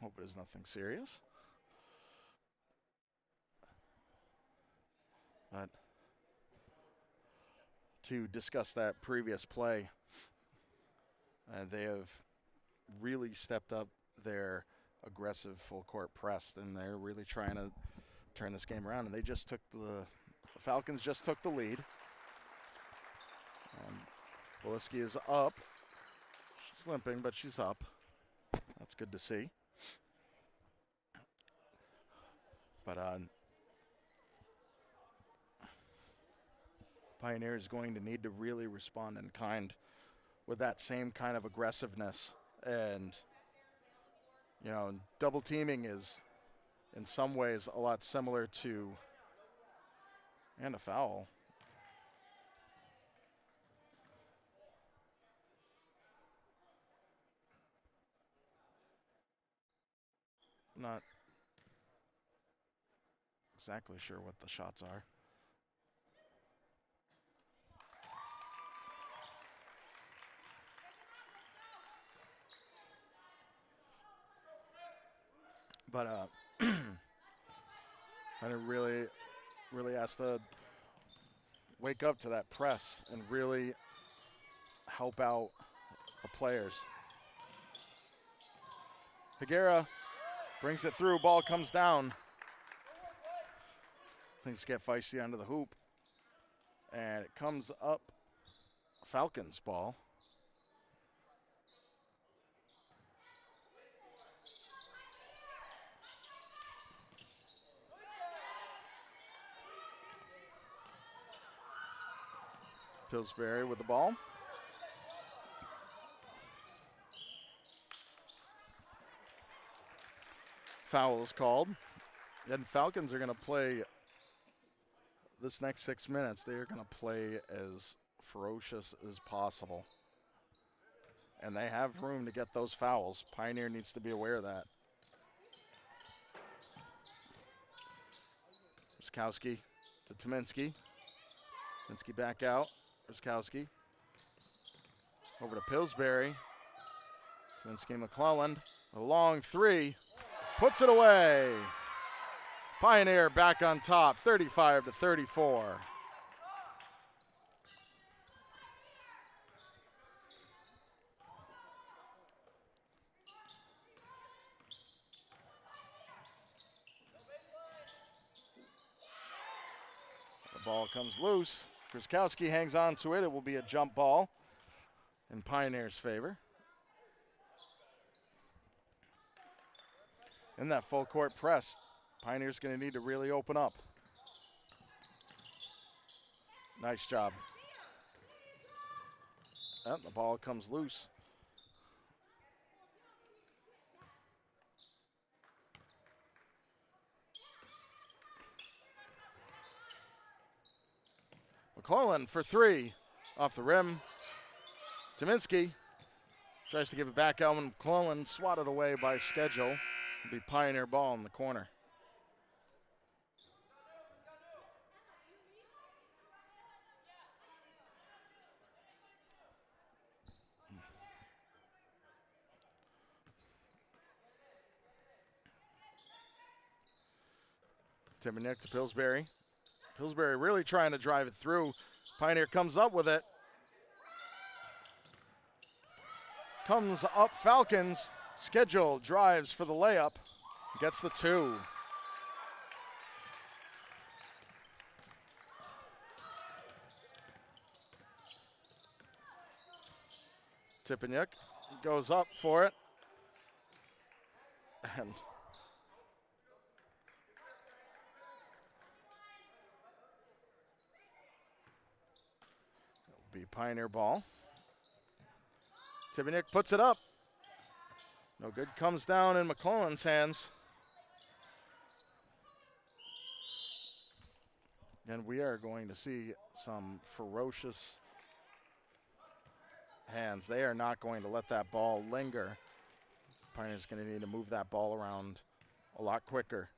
Hope it is nothing serious. But to discuss that previous play, they have really stepped up their aggressive full court press, and they're really trying to turn this game around. And they just took the Falcons just took the lead. Beliski is up. She's limping, but she's up. That's good to see. But Pioneer is going to need to really respond in kind with that same kind of aggressiveness. And, you know, double teaming is in some ways a lot similar to, and a foul. Not exactly sure what the shots are. But I really has to wake up to that press and really help out the players. Higuera brings it through, ball comes down. Things get feisty under the hoop. And it comes up Falcons ball. Pillsbury with the ball. Foul is called. And Falcons are going to play this next 6 minutes. They are going to play as ferocious as possible. And they have room to get those fouls. Pioneer needs to be aware of that. Ruskowski to Tominski. Tominski back out. Ruskowski over to Pillsbury. Tominski McClelland. A long three. Puts it away. Pioneer back on top, 35-34. The ball comes loose. Ruskowski hangs on to it. It will be a jump ball in Pioneer's favor. In that full court press, Pioneer's going to need to really open up. Nice job. And the ball comes loose. McClellan for three. Off the rim. Tominski tries to give it back out. McClellan swatted away by Schedule. It'll be Pioneer ball in the corner. Timbernick to Pillsbury. Pillsbury really trying to drive it through. Pioneer comes up with it. Comes up Falcons. Schedule drives for the layup. Gets the two. Tipeniuk goes up for it. And it'll be Pioneer ball. Tipeniuk puts it up. No good, comes down in McClellan's hands. And we are going to see some ferocious hands. They are not going to let that ball linger. Pioneer's going to need to move that ball around a lot quicker,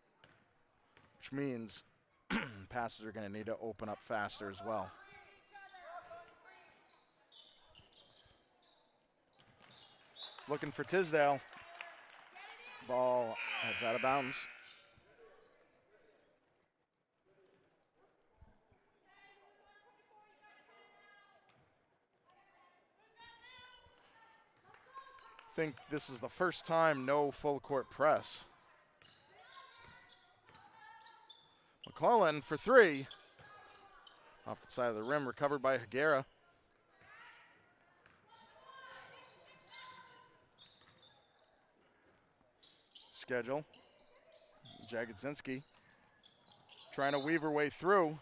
which means passes are going to need to open up faster as well. Looking for Tisdale. Ball heads out of bounds. I think this is the first time no full court press. McClellan for three. Off the side of the rim, recovered by Higuera. Schedule. Jagodzinski trying to weave her way through.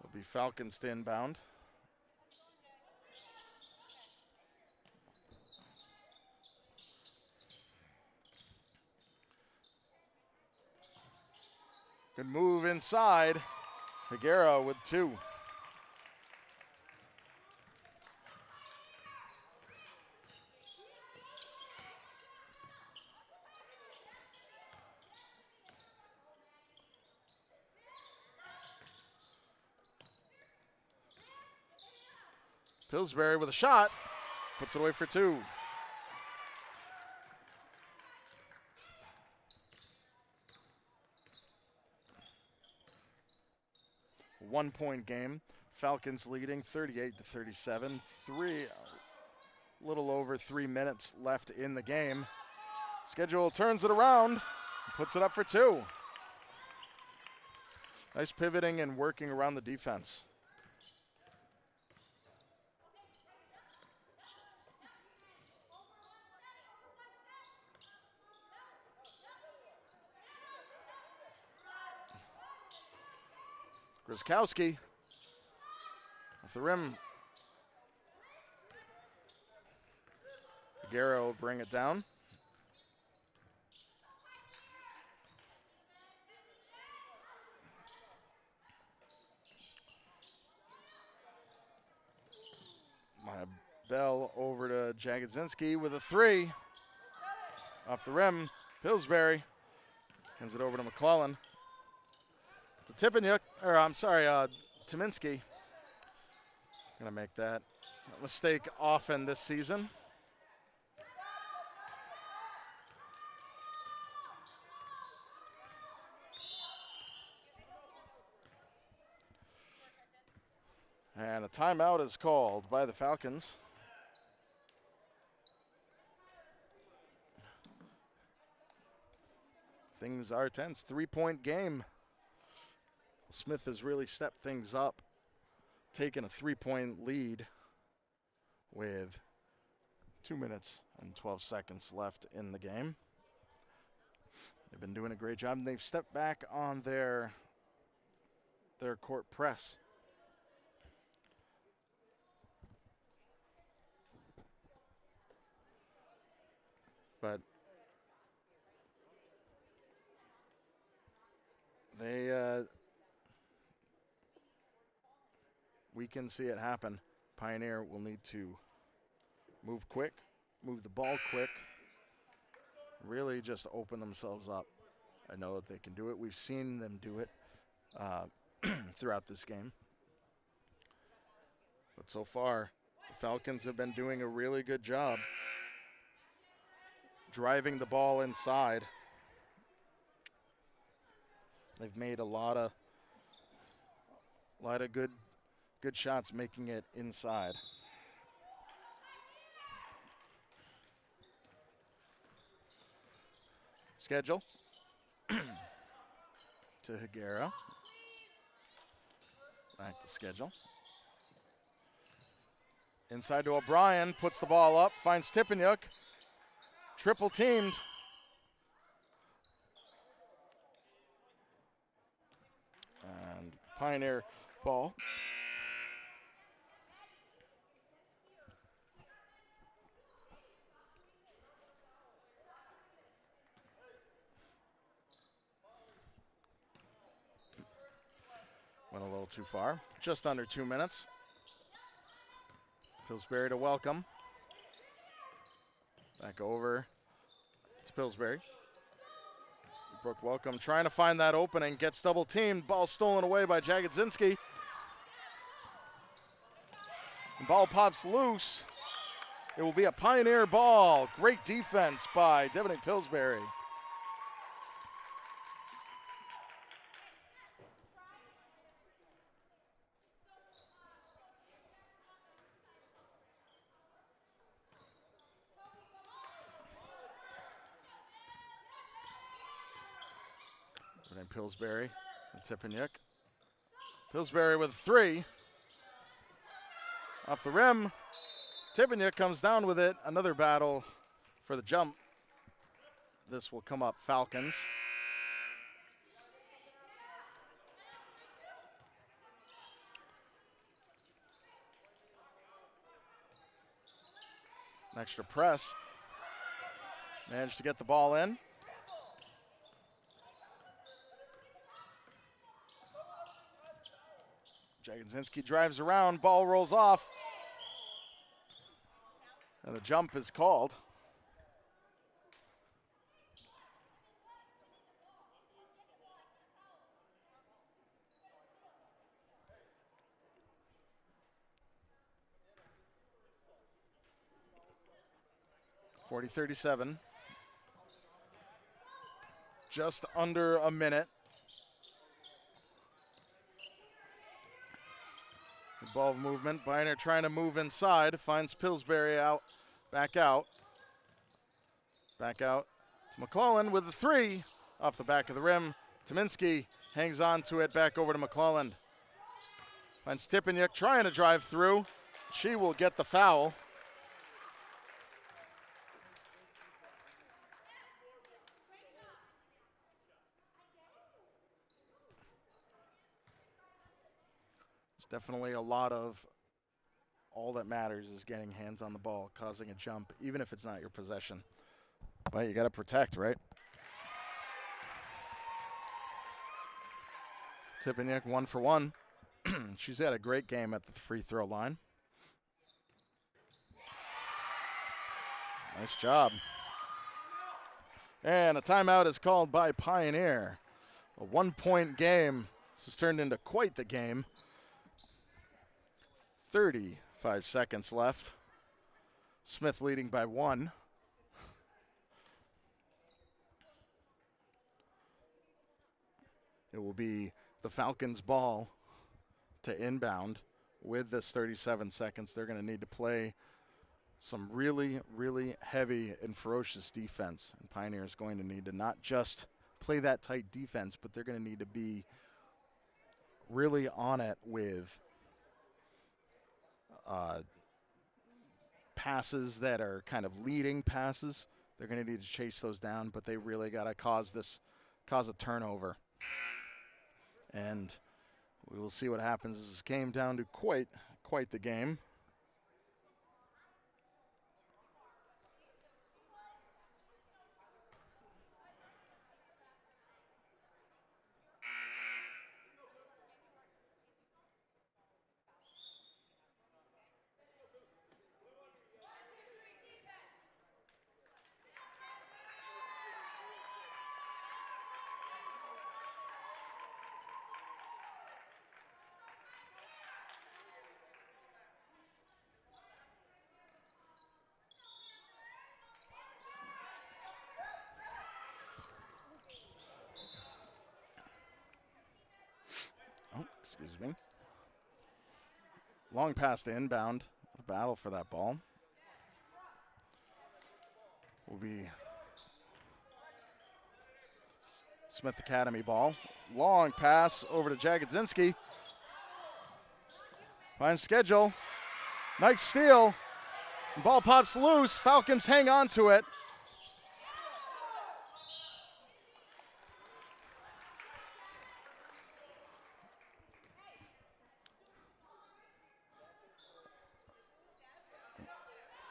Will be Falcons to inbound. Good move inside. Higuera with two. Pillsbury with a shot. Puts it away for two. One-point game. Falcons leading 38-37. Little over 3 minutes left in the game. Schedule turns it around, puts it up for two. Nice pivoting and working around the defense. Grzyskowski off the rim. Guerra will bring it down. Bell over to Jagodzinski with a three. Off the rim, Pillsbury hands it over to McClellan. To Tippanyuk, or I'm sorry, Tominski. Gonna make that mistake often this season. And a timeout is called by the Falcons. Things are tense. 3-point game. Smith has really stepped things up, taken a 3-point lead with 2 minutes and 12 seconds left in the game. They've been doing a great job, and they've stepped back on their court press. But we can see it happen. Pioneer will need to move quick, move the ball quick, really just open themselves up. I know that they can do it. We've seen them do it throughout this game. But so far, the Falcons have been doing a really good job driving the ball inside. They've made a lot of good shots making it inside. Schedule to Higuera. Back to schedule. Inside to O'Brien, puts the ball up, finds Tippanyuk. Triple teamed. And Pioneer ball. Went a little too far. Just under 2 minutes. Pillsbury to welcome. Back over to Pillsbury. Brooke Welcome trying to find that opening. Gets double teamed. Ball stolen away by Jagodzinski. Ball pops loose. It will be a Pioneer ball. Great defense by Devin Pillsbury. Pillsbury and Tippanyuk. Pillsbury with 3. Off the rim. Tippanyuk comes down with it. Another battle for the jump. This will come up Falcons. An extra press. Managed to get the ball in. Jagodzinski drives around, ball rolls off, and the jump is called. .40-37. Just under a minute. Ball movement. Biner trying to move inside. Finds Pillsbury out. Back out. Back out to McClellan with the 3 off the back of the rim. Tominski hangs on to it. Back over to McClellan. Finds Tippanyuk trying to drive through. She will get the foul. Definitely a lot of all that matters is getting hands on the ball, causing a jump, even if it's not your possession. But you got to protect, right? Tipiniak 1 for 1. She's had a great game at the free throw line. Nice job. And a timeout is called by Pioneer. A 1-point game. This has turned into quite the game. 35 seconds left. Smith leading by 1. It will be the Falcons' ball to inbound with this 37 seconds. They're going to need to play some really, really heavy and ferocious defense. And Pioneer is going to need to not just play that tight defense, but they're going to need to be really on it with passes that are kind of leading passes. They're going to need to chase those down, but they really got to cause a turnover. And we will see what happens as this came down to quite the game. Excuse me. Long pass to inbound. A battle for that ball. Will be Smith Academy ball. Long pass over to Jagodzinski. Finds schedule. Nice steal. Ball pops loose. Falcons hang on to it.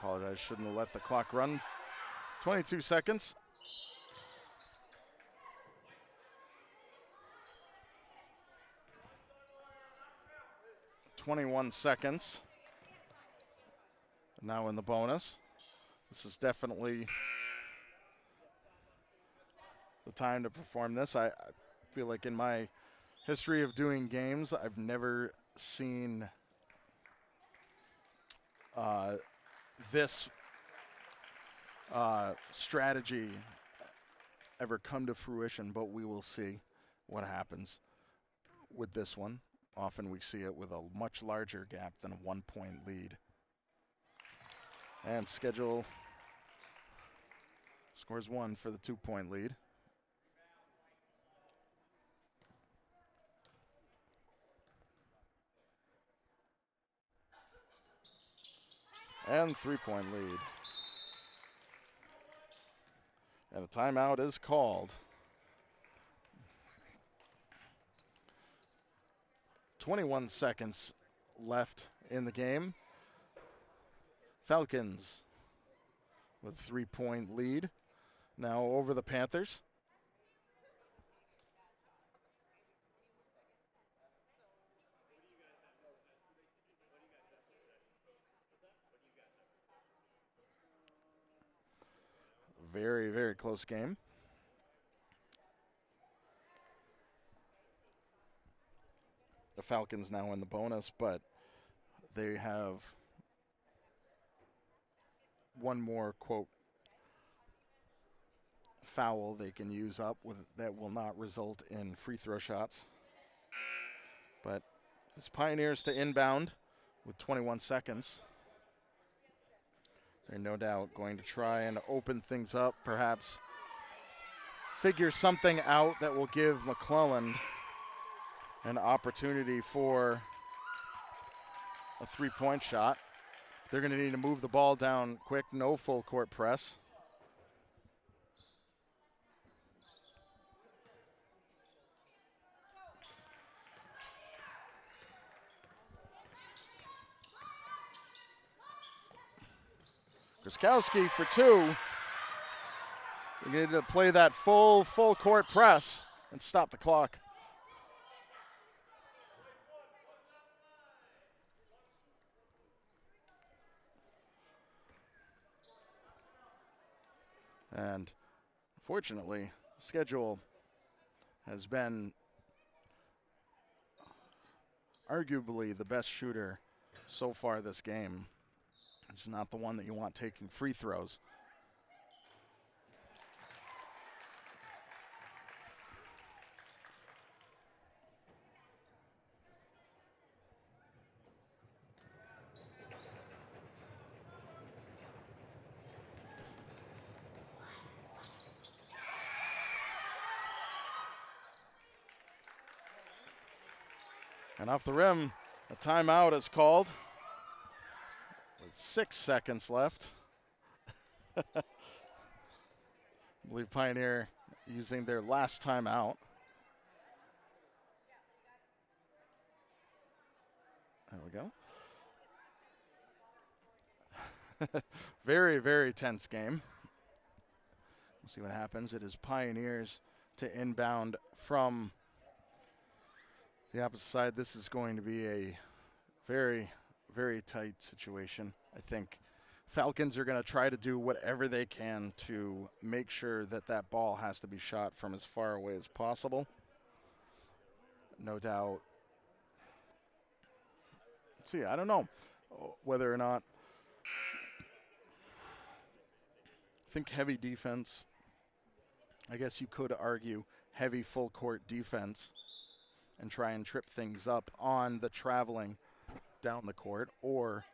Apologize, shouldn't have let the clock run. 22 seconds. (21 seconds). Now in the bonus. This is definitely the time to perform this. I feel like in my history of doing games, I've never seen this strategy ever come to fruition, but we will see what happens with this one. Often we see it with a much larger gap than a 1-point lead. And schedule scores 1 for the 2-point lead. And 3-point lead. And a timeout is called. 21 seconds left in the game. Falcons with a 3-point lead. Now over the Panthers. Very, very close game. The Falcons now in the bonus, but they have one more, quote, foul they can use up with that will not result in free throw shots. But it's Pioneers to inbound with 21 seconds. They're no doubt going to try and open things up, perhaps figure something out that will give McClellan an opportunity for a 3-point shot. They're going to need to move the ball down quick, no full court press. Ruskowski for 2. You need to play that full court press and stop the clock. And fortunately, the schedule has been arguably the best shooter so far this game. It's not the one that you want taking free throws. And off the rim, a timeout is called with 6 seconds left. I believe Pioneer using their last timeout. There we go. Very, very tense game. We'll see what happens. It is Pioneers to inbound from the opposite side. This is going to be a very, very tight situation. I think Falcons are going to try to do whatever they can to make sure that that ball has to be shot from as far away as possible. No doubt. Let's see, I don't know whether or not. I think heavy defense. I guess you could argue heavy full court defense and try and trip things up on the traveling down the court, or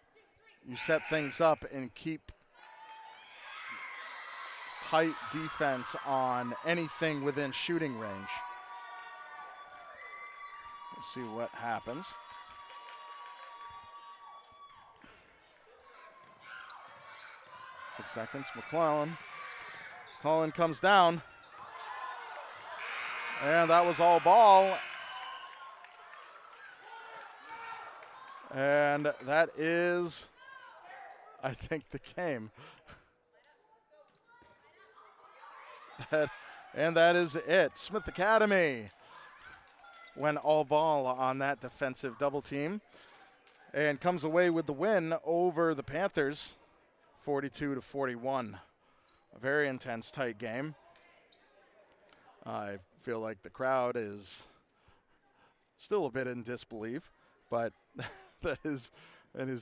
you set things up and keep tight defense on anything within shooting range. We'll see what happens. Six seconds, McClellan comes down, and that was all ball. And that is, I think, the game. And that is it. Smith Academy went all ball on that defensive double team and comes away with the win over the Panthers, 42-41. A very intense, tight game. I feel like the crowd is still a bit in disbelief, but that is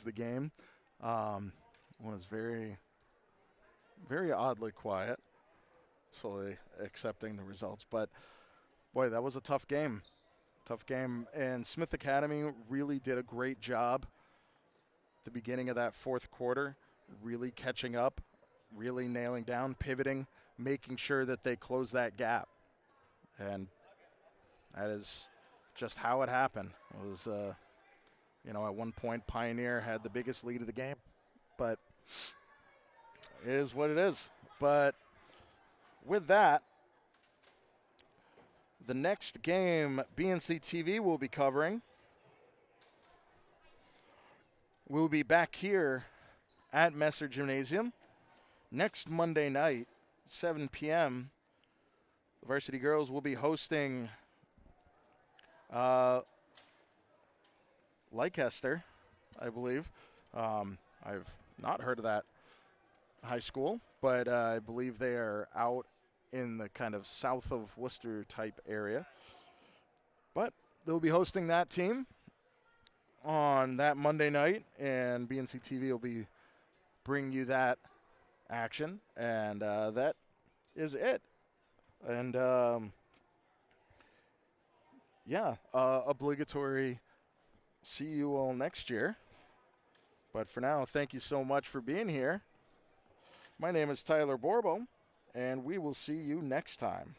the game. Was very, very oddly quiet, slowly accepting the results. But boy, that was a tough game. Tough game. And Smith Academy really did a great job at the beginning of that fourth quarter, really catching up, really nailing down, pivoting, making sure that they close that gap. And that is just how it happened. It was, at one point, Pioneer had the biggest lead of the game, but it is what it is. But with that, the next game BNC TV will be covering will be back here at Messer Gymnasium next Monday night, 7 p.m. The Varsity girls will be hosting Leicester, I believe. I've not heard of that high school, but I believe they are out in the kind of south of Worcester type area. But they'll be hosting that team on that Monday night, and BNC TV will be bringing you that action, and that is it. And obligatory see you all next year. But for now, thank you so much for being here. My name is Tyler Borbo, and we will see you next time.